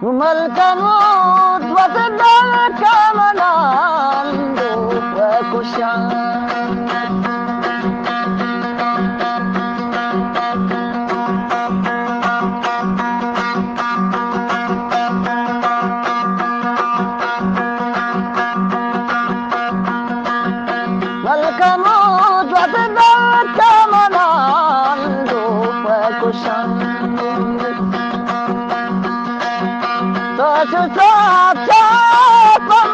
وملكموت وتدلك مناندو وكشان ملكموت وتدلك مناندو وكشان Such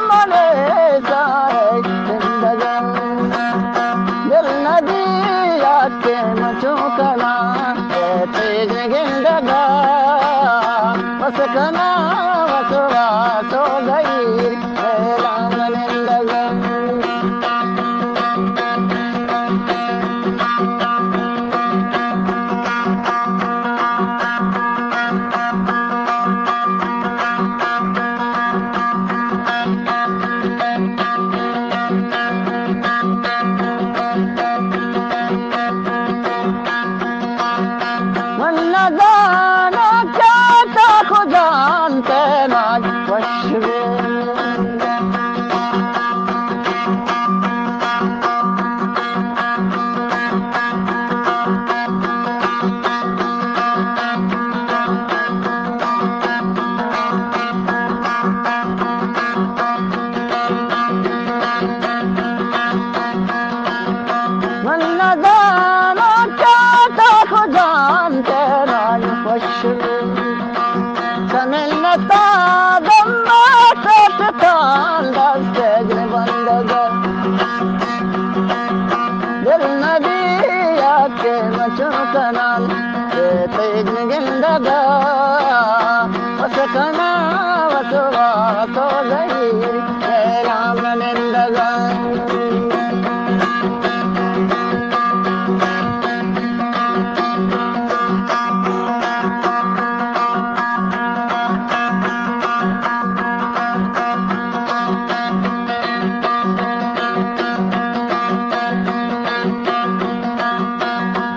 mane sae zindagan dil nadi aake machukana teej gindaga masakana waswa so gai ram nindagan Machukana teej gindaga wasakana waswa so gai ram nindaga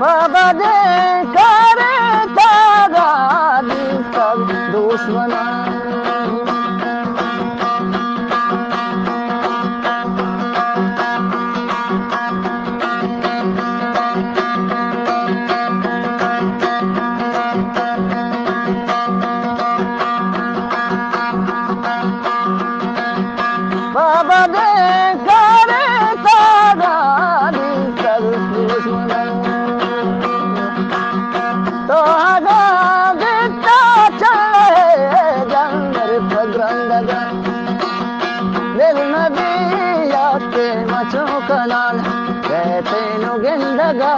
Baba de kare taga di sab dushmana Baba de kare taga di sab dushmana Machukana, Ketenu Gindaga,